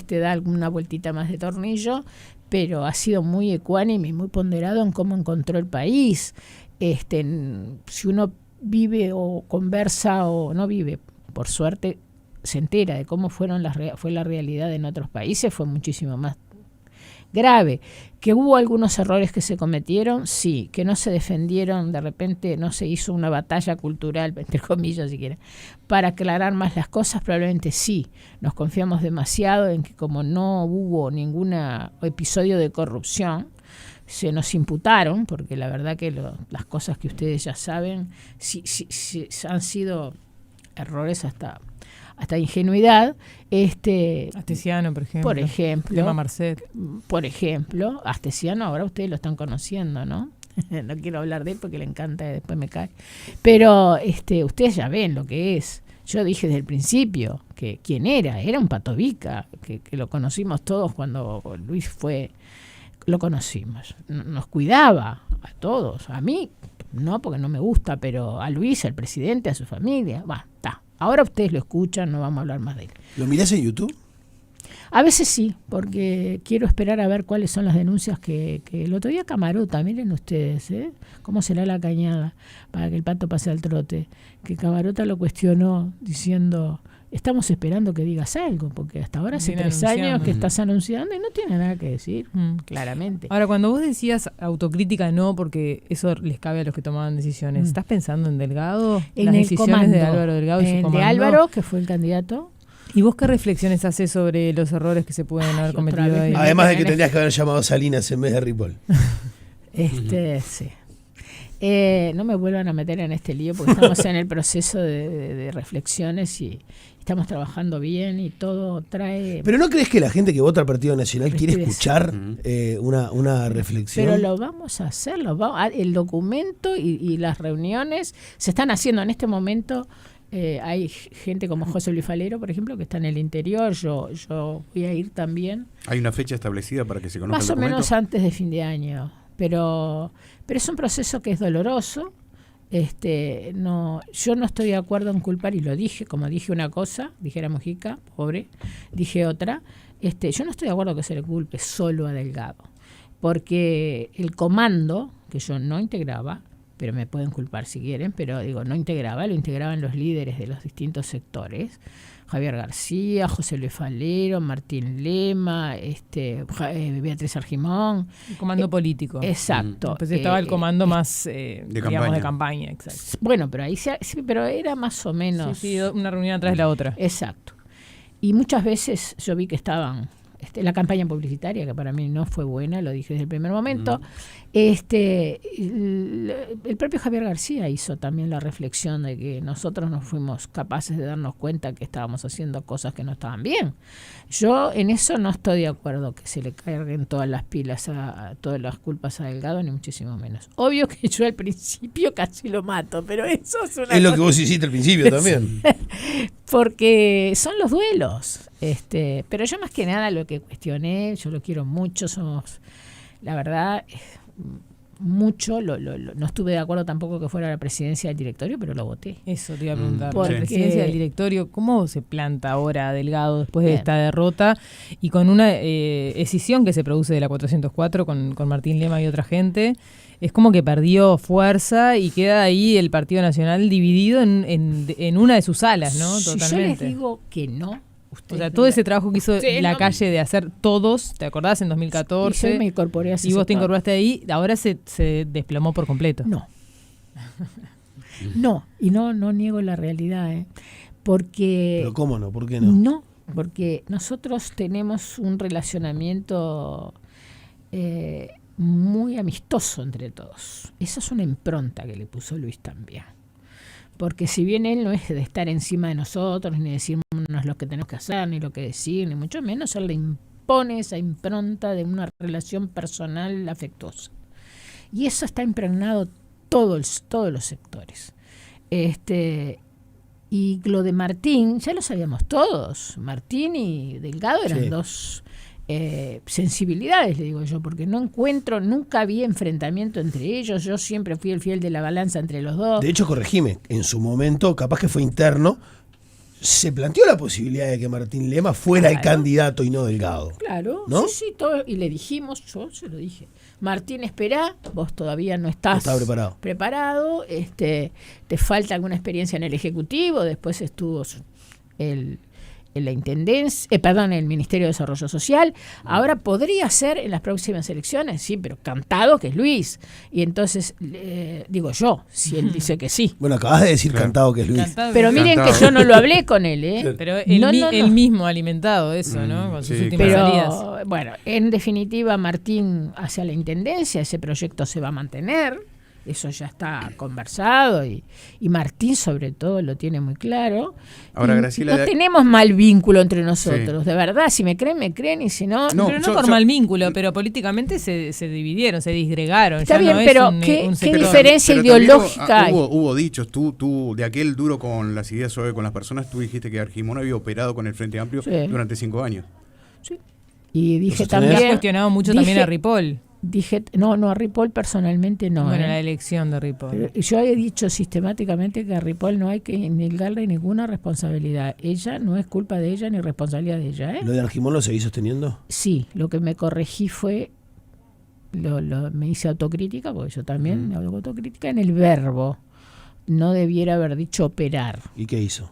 da alguna vueltita más de tornillo, pero ha sido muy ecuánime y muy ponderado en cómo encontró el país. Si uno vive o conversa o no vive, por suerte se entera de cómo fue la realidad en otros países, fue muchísimo más grave. Que hubo algunos errores que se cometieron, sí. Que no se defendieron, de repente no se hizo una batalla cultural, entre comillas si quieren, para aclarar más las cosas, probablemente sí. Nos confiamos demasiado en que como no hubo ningún episodio de corrupción, se nos imputaron, porque la verdad que las cosas que ustedes ya saben sí, han sido errores hasta ingenuidad. Astesiano, por ejemplo. Lema Marcet. Por ejemplo, Astesiano ahora ustedes lo están conociendo, ¿no? No quiero hablar de él porque le encanta y después me cae. Pero ustedes ya ven lo que es. Yo dije desde el principio que quién era un patovica, que lo conocimos todos cuando Luis fue, lo conocimos. Nos cuidaba a todos, a mí no porque no me gusta, pero a Luis, al presidente, a su familia, está. Ahora ustedes lo escuchan, no vamos a hablar más de él. ¿Lo mirás en YouTube? A veces sí, porque quiero esperar a ver cuáles son las denuncias que el otro día Camarota, miren ustedes, cómo será la cañada para que el pato pase al trote, que Camarota lo cuestionó diciendo estamos esperando que digas algo, porque hasta ahora hace 3 años que estás anunciando y no tiene nada que decir, claramente. Ahora, cuando vos decías autocrítica, no, porque eso les cabe a los que tomaban decisiones, ¿estás pensando en Delgado? En las el decisiones comando, de Álvaro Delgado y su comando. de Álvaro, que fue el candidato. ¿Y vos qué reflexiones haces sobre los errores que se pueden haber cometido ahí? Además de que tendrías que haber llamado a Salinas en vez de Ripoll. Sí. No me vuelvan a meter en este lío porque estamos en el proceso de reflexiones y estamos trabajando bien y todo trae... ¿Pero no crees que la gente que vota al Partido Nacional quiere escuchar una reflexión? Pero lo vamos a hacer, el documento y las reuniones se están haciendo en este momento. Hay gente como José Luis Falero, por ejemplo, que está en el interior. Yo voy a ir también. ¿Hay una fecha establecida para que se conozca el documento? Más o menos antes de fin de año. Pero es un proceso que es doloroso. Yo no estoy de acuerdo en culpar, y lo dije, como dije una cosa, dijera Mujica, pobre, dije otra. Yo no estoy de acuerdo que se le culpe solo a Delgado, porque el comando, que yo no integraba, pero me pueden culpar si quieren, pero digo, lo integraban los líderes de los distintos sectores, Javier García, José Luis Falero, Martín Lema, Beatriz Argimón. El comando político. Exacto. Pues estaba el comando más, digamos, de campaña. Exacto. Bueno, pero ahí pero era más o menos... Sí, una reunión atrás de la otra. Exacto. Y muchas veces yo vi que estaban... la campaña publicitaria, que para mí no fue buena, lo dije desde el primer momento. El propio Javier García hizo también la reflexión de que nosotros no fuimos capaces de darnos cuenta que estábamos haciendo cosas que no estaban bien. Yo en eso no estoy de acuerdo que se le carguen todas las pilas, todas las culpas a Delgado, ni muchísimo menos. Obvio que yo al principio casi lo mato, pero eso es una Es lo que vos hiciste al principio también. Porque son los duelos. Pero yo más que nada lo que cuestioné, yo lo quiero mucho, somos, la verdad, mucho, no estuve de acuerdo tampoco que fuera la presidencia del directorio, pero lo voté. Eso te iba a preguntar. Porque la presidencia del directorio, ¿cómo se planta ahora Delgado después de esta derrota y con una escisión que se produce de la 404 con Martín Lema y otra gente? Es como que perdió fuerza y queda ahí el Partido Nacional dividido en una de sus alas, ¿no? Si Totalmente. yo les digo que no, o sea, todo ese trabajo que hizo la calle de hacer todos, ¿te acordás? En 2014. Y yo me incorporé así. Y vos te incorporaste ahí, ahora se desplomó por completo. No. No, y no niego la realidad, porque... ¿Pero cómo no? ¿Por qué no? No, porque nosotros tenemos un relacionamiento muy amistoso entre todos. Esa es una impronta que le puso Luis también. Porque si bien él no es de estar encima de nosotros, ni decirnos lo que tenemos que hacer, ni lo que decir, ni mucho menos, él le impone esa impronta de una relación personal afectuosa. Y eso está impregnado todos los sectores. Y lo de Martín, ya lo sabíamos todos. Martín y Delgado eran dos sensibilidades, le digo yo, porque nunca había enfrentamiento entre ellos. Yo siempre fui el fiel de la balanza entre los dos. De hecho, corregime, en su momento, capaz que fue interno, se planteó la posibilidad de que Martín Lema fuera el candidato y no Delgado. Claro, ¿no? sí, todo, y le dijimos, yo se lo dije, Martín, espera, vos todavía no estás preparado, te falta alguna experiencia en el Ejecutivo, después estuvo en la Intendencia, el Ministerio de Desarrollo Social, ahora podría ser en las próximas elecciones, sí, pero cantado que es Luis. Y entonces, digo yo, si él dice que sí. Bueno, acabas de decir cantado que es Luis. Pero miren que yo no lo hablé con él, Pero él mismo ha alimentado eso, ¿no? Con sus últimas salidas. Bueno, en definitiva, Martín hacia la Intendencia, ese proyecto se va a mantener. Eso ya está conversado y Martín sobre todo lo tiene muy claro. Ahora, Graciela, no tenemos mal vínculo entre nosotros, de verdad, si me creen y si no... Pero no por mal vínculo, pero políticamente se dividieron, se disgregaron. Está ya bien, no pero es ¿qué diferencia ideológica hay? Hubo dichos, tú de aquel duro con las ideas suaves con las personas, tú dijiste que Argimón había operado con el Frente Amplio durante 5 años. Sí. Y dije también... Has cuestionado mucho también a Ripoll. Dije, no, a Ripoll personalmente no. Bueno, la elección de Ripoll. Pero yo he dicho sistemáticamente que a Ripoll no hay que negarle ninguna responsabilidad. Ella, no es culpa de ella ni responsabilidad de ella. ¿Lo de Argimón lo seguís sosteniendo? Sí, lo que me corregí fue, me hice autocrítica, porque yo también me hago autocrítica en el verbo. No debiera haber dicho operar. ¿Y qué hizo?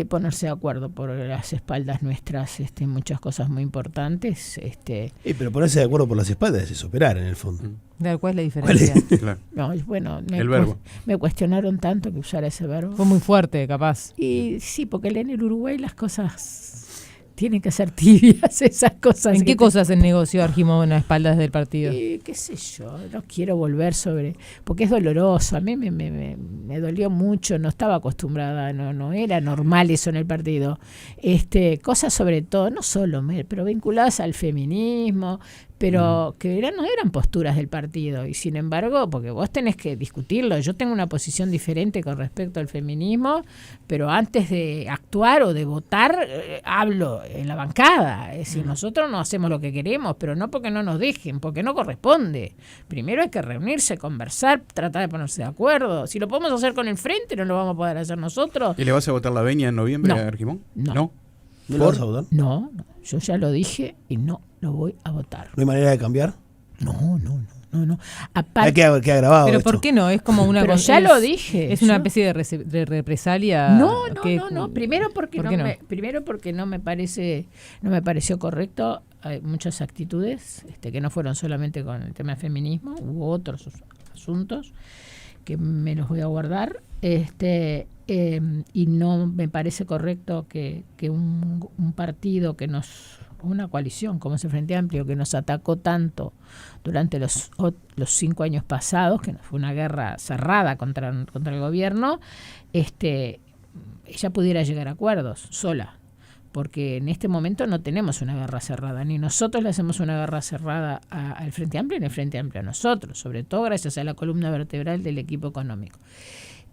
ponerse de acuerdo por las espaldas nuestras, muchas cosas muy importantes. Pero ponerse de acuerdo por las espaldas es operar, en el fondo. ¿Cuál es la diferencia? Claro. No, bueno, El verbo. Me cuestionaron tanto que usara ese verbo. Fue muy fuerte, capaz. Y sí, porque en el Uruguay las cosas tienen que ser tibias, esas cosas. ¿En qué cosas se negoció Argimón a espaldas del partido? Qué sé yo, no quiero volver porque es doloroso. A mí me dolió mucho, no estaba acostumbrada, no era normal eso en el partido. Cosas sobre todo, no solo, pero vinculadas al feminismo, pero que no eran posturas del partido, y sin embargo, porque vos tenés que discutirlo, yo tengo una posición diferente con respecto al feminismo, pero antes de actuar o de votar, hablo en la bancada, es decir, nosotros no hacemos lo que queremos, pero no porque no nos dejen, porque no corresponde. Primero hay que reunirse, conversar, tratar de ponerse de acuerdo. Si lo podemos hacer con el frente, no lo vamos a poder hacer nosotros. ¿Y le vas a votar la veña en noviembre a Argimón? No. ¿No lo vas a votar? No, yo ya lo dije y no lo voy a votar. ¿No hay manera de cambiar? No. Aparte, Queda grabado. ¿Pero esto. por qué no? Es como una... Pero ya lo dije. ¿Es una especie de represalia? No. Primero porque no me pareció correcto. Hay muchas actitudes que no fueron solamente con el tema del feminismo, hubo otros asuntos que me los voy a guardar. Y no me parece correcto que un partido una coalición como ese Frente Amplio, que nos atacó tanto durante los 5 años pasados, que fue una guerra cerrada contra el gobierno, ella pudiera llegar a acuerdos sola, porque en este momento no tenemos una guerra cerrada, ni nosotros le hacemos una guerra cerrada al Frente Amplio, ni el Frente Amplio a nosotros, sobre todo gracias a la columna vertebral del equipo económico.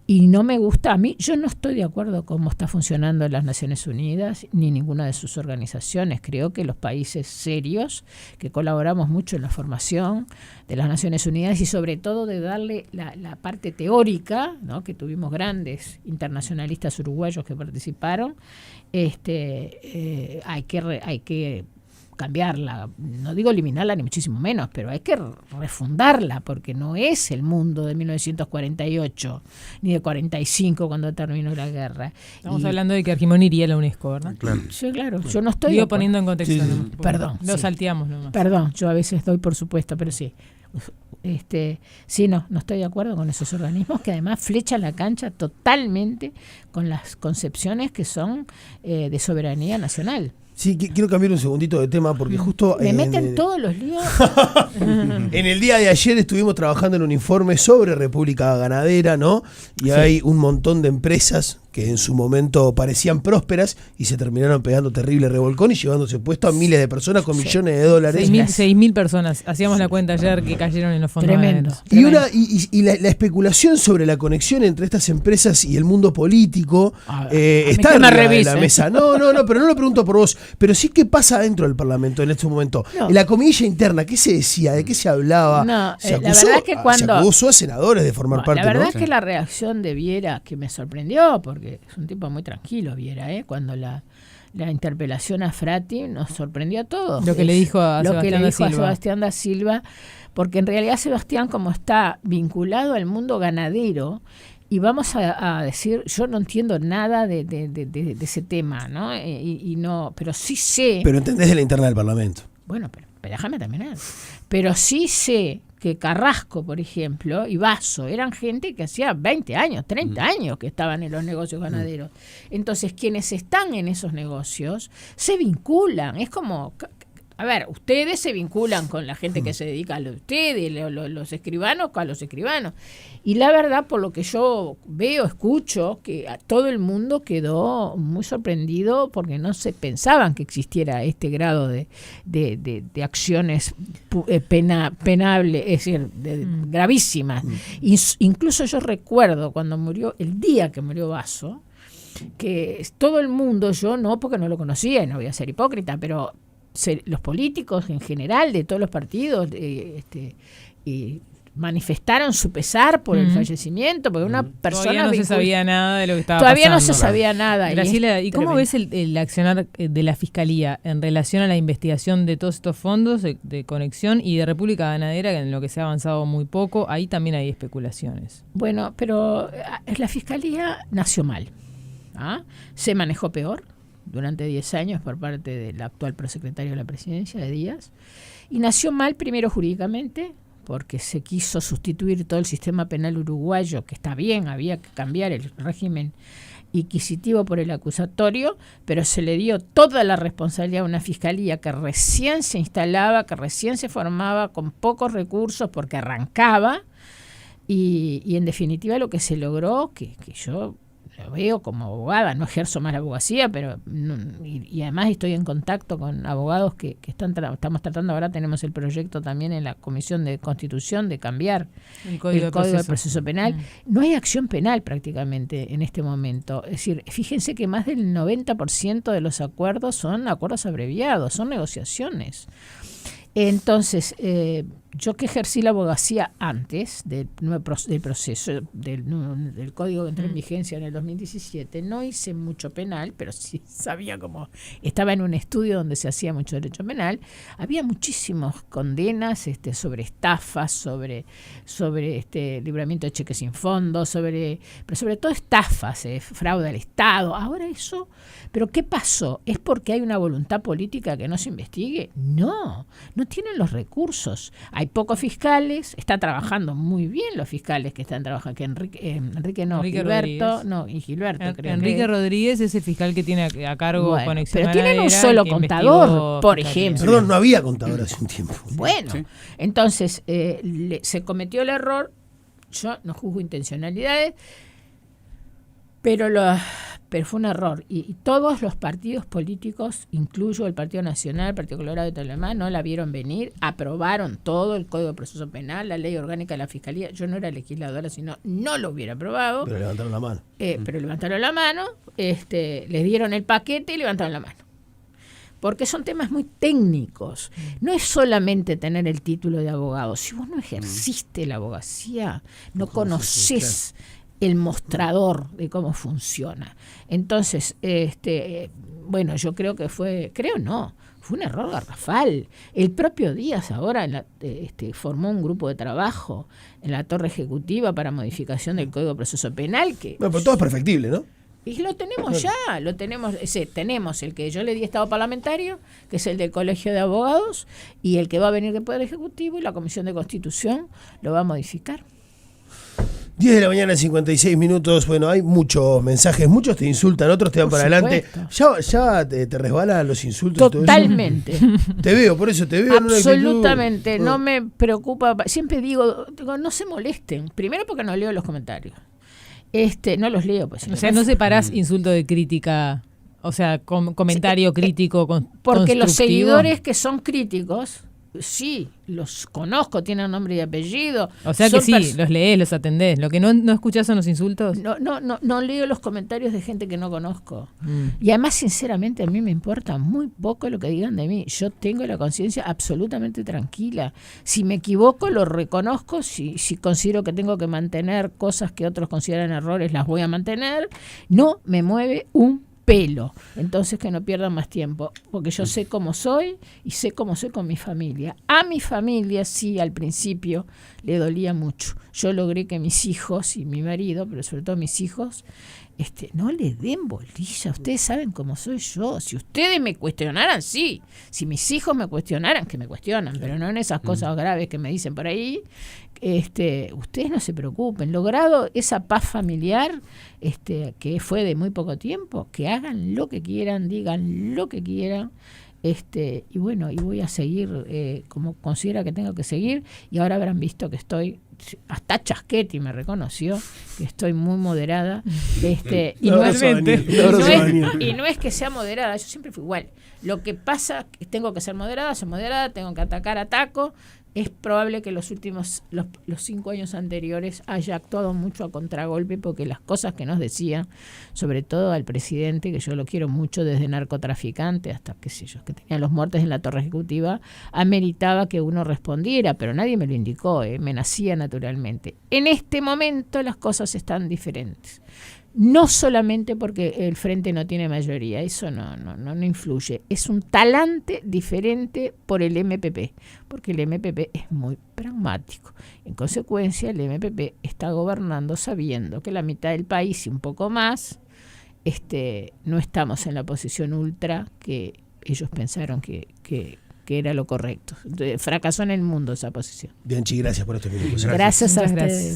Y no me gusta, yo no estoy de acuerdo con cómo está funcionando las Naciones Unidas ni ninguna de sus organizaciones. Creo que los países serios, que colaboramos mucho en la formación de las Naciones Unidas y sobre todo de darle la parte teórica, ¿no? Que tuvimos grandes internacionalistas uruguayos que participaron, hay que cambiarla, no digo eliminarla ni muchísimo menos, pero hay que refundarla, porque no es el mundo de 1948 ni de 45 cuando terminó la guerra. Estamos hablando de que Argimón iría a la UNESCO, ¿verdad? Claro. Sí, claro, yo no estoy... Digo poniendo en contexto. Sí. ¿No? Perdón. Lo salteamos nomás. Perdón, yo a veces doy por supuesto, pero sí. Sí, no estoy de acuerdo con esos organismos que además flechan la cancha totalmente con las concepciones que son de soberanía nacional. Sí, quiero cambiar un segundito de tema porque justo... Me meten todos los líos. En el día de ayer estuvimos trabajando en un informe sobre República Ganadera, ¿no? Y hay un montón de empresas que en su momento parecían prósperas y se terminaron pegando terrible revolcón y llevándose puesto a miles de personas con millones de dólares. 6.000 personas. Hacíamos la cuenta ayer que cayeron en los fondos. Tremendo. Y la especulación sobre la conexión entre estas empresas y el mundo político está arriba de la mesa. No, pero no lo pregunto por vos. Pero sí, ¿qué pasa dentro del Parlamento en este momento? No. En la comidilla interna, ¿qué se decía? ¿De qué se hablaba? No, Se la verdad es que se acusó a senadores de formar parte, la verdad ¿no? es que la reacción de Viera, que me sorprendió, porque es un tipo muy tranquilo, Viera, cuando la interpelación a Frati nos sorprendió a todos. Lo que le dijo a Sebastián da Silva, porque en realidad Sebastián, como está vinculado al mundo ganadero, y vamos a decir, yo no entiendo nada de ese tema, ¿no? Pero sí sé... Pero entendés de la interna del Parlamento. Bueno, pero déjame terminar. Pero sí sé que Carrasco, por ejemplo, y Basso, eran gente que hacía 20 años, 30 años que estaban en los negocios ganaderos. Entonces, quienes están en esos negocios se vinculan. Es como... A ver, ustedes se vinculan con la gente que se dedica a lo de ustedes, los escribanos con los escribanos. Y la verdad, por lo que yo veo, escucho, que a todo el mundo quedó muy sorprendido porque no se pensaban que existiera este grado de acciones penables, es decir, gravísimas. Incluso yo recuerdo cuando el día que murió Basso, que todo el mundo, yo no, porque no lo conocía y no voy a ser hipócrita, pero... los políticos en general de todos los partidos manifestaron su pesar por el fallecimiento, porque una persona... Todavía no se sabía nada de lo que estaba Todavía pasando. no se sabía nada. Graciela, ¿y cómo ves el accionar de la Fiscalía en relación a la investigación de todos estos fondos de conexión y de República Ganadera, en lo que se ha avanzado muy poco? Ahí también hay especulaciones. Bueno, pero la Fiscalía nació mal. Se manejó peor durante 10 años por parte del actual prosecretario de la Presidencia, de Díaz, y nació mal primero jurídicamente, porque se quiso sustituir todo el sistema penal uruguayo, que está bien, había que cambiar el régimen inquisitivo por el acusatorio, pero se le dio toda la responsabilidad a una fiscalía que recién se instalaba, que recién se formaba, con pocos recursos, porque arrancaba, y en definitiva lo que se logró, que yo lo veo como abogada, no ejerzo más la abogacía, pero y además estoy en contacto con abogados que estamos tratando, ahora tenemos el proyecto también en la Comisión de Constitución de cambiar el Código de Proceso Penal. No hay acción penal prácticamente en este momento. Es decir, fíjense que más del 90% de los acuerdos son acuerdos abreviados, son negociaciones. Entonces, yo que ejercí la abogacía antes del proceso del código que entró en vigencia en el 2017, no hice mucho penal, pero sí sabía cómo estaba en un estudio donde se hacía mucho derecho penal. Había muchísimas condenas sobre estafas, sobre libramiento de cheques sin fondo, pero sobre todo estafas, fraude al Estado. Ahora eso, ¿pero qué pasó? ¿Es porque hay una voluntad política que no se investigue? No tienen los recursos. Hay pocos fiscales, está trabajando muy bien los fiscales que están trabajando, que Enrique Rodríguez es el fiscal que tiene a cargo Conexión pero tienen un solo contador, por ejemplo. Perdón, no había contador hace un tiempo. Bueno, sí. Entonces se cometió el error, yo no juzgo intencionalidades, pero fue un error, y todos los partidos políticos, incluyo el Partido Nacional, el Partido Colorado y todo lo demás, no la vieron venir, aprobaron todo el Código de Proceso Penal, la ley orgánica de la Fiscalía. Yo no era legisladora, sino no lo hubiera aprobado. Pero levantaron la mano. Les dieron el paquete y levantaron la mano. Porque son temas muy técnicos. No es solamente tener el título de abogado. Si vos no ejerciste la abogacía, no conocés el mostrador de cómo funciona. Entonces, yo creo que fue un error garrafal. El propio Díaz ahora formó un grupo de trabajo en la Torre Ejecutiva para modificación del Código de Proceso Penal. Pero todo es perfectible, ¿no? Y lo tenemos ya, tenemos el que yo le di estado parlamentario, que es el del Colegio de Abogados, y el que va a venir del Poder Ejecutivo, y la Comisión de Constitución lo va a modificar. 10 de la mañana, 56 minutos. Bueno, hay muchos mensajes, muchos te insultan, otros te van para adelante. ¿Ya te resbalan los insultos? Totalmente. Te veo, por eso te veo. Absolutamente, no me preocupa. Siempre digo, no se molesten. Primero porque no leo los comentarios. No los leo. Pues, o sea, no separás insulto de crítica, o sea, comentario crítico porque los seguidores que son críticos, sí, los conozco, tienen nombre y apellido. O sea que sí, los lees, los atendés. Lo que no escuchás son los insultos. No leo los comentarios de gente que no conozco. Y además, sinceramente, a mí me importa muy poco lo que digan de mí. Yo tengo la conciencia absolutamente tranquila. Si me equivoco, lo reconozco. Si considero que tengo que mantener cosas que otros consideran errores, las voy a mantener. No me mueve un pelo. Entonces que no pierdan más tiempo, porque yo sé cómo soy y sé cómo soy con mi familia. A mi familia sí, al principio le dolía mucho. Yo logré que mis hijos y mi marido, pero sobre todo mis hijos, no le den bolilla. Ustedes saben cómo soy yo. Si ustedes me cuestionaran, sí. Si mis hijos me cuestionaran, que me cuestionan, pero no en esas cosas graves que me dicen por ahí. Ustedes no se preocupen. Logrado esa paz familiar, que fue de muy poco tiempo, que hagan lo que quieran, digan lo que quieran. Y voy a seguir como considera que tengo que seguir, y ahora habrán visto que estoy, hasta Chasquetti me reconoció que estoy muy moderada, y no es que sea moderada, yo siempre fui igual. Lo que pasa es que tengo que ser moderada, soy moderada, tengo que ataco. Es probable que los 5 años anteriores haya actuado mucho a contragolpe, porque las cosas que nos decían, sobre todo al presidente, que yo lo quiero mucho, desde narcotraficante hasta, qué sé yo, que tenía los muertes en la Torre Ejecutiva, ameritaba que uno respondiera, pero nadie me lo indicó, me nacía naturalmente. En este momento las cosas están diferentes. No solamente porque el Frente no tiene mayoría, eso no influye. Es un talante diferente por el MPP, porque el MPP es muy pragmático. En consecuencia, el MPP está gobernando sabiendo que la mitad del país y un poco más no estamos en la posición ultra que ellos pensaron que era lo correcto. Fracasó en el mundo esa posición. Bianchi, gracias por estos minutos. Gracias a ustedes. Gracias.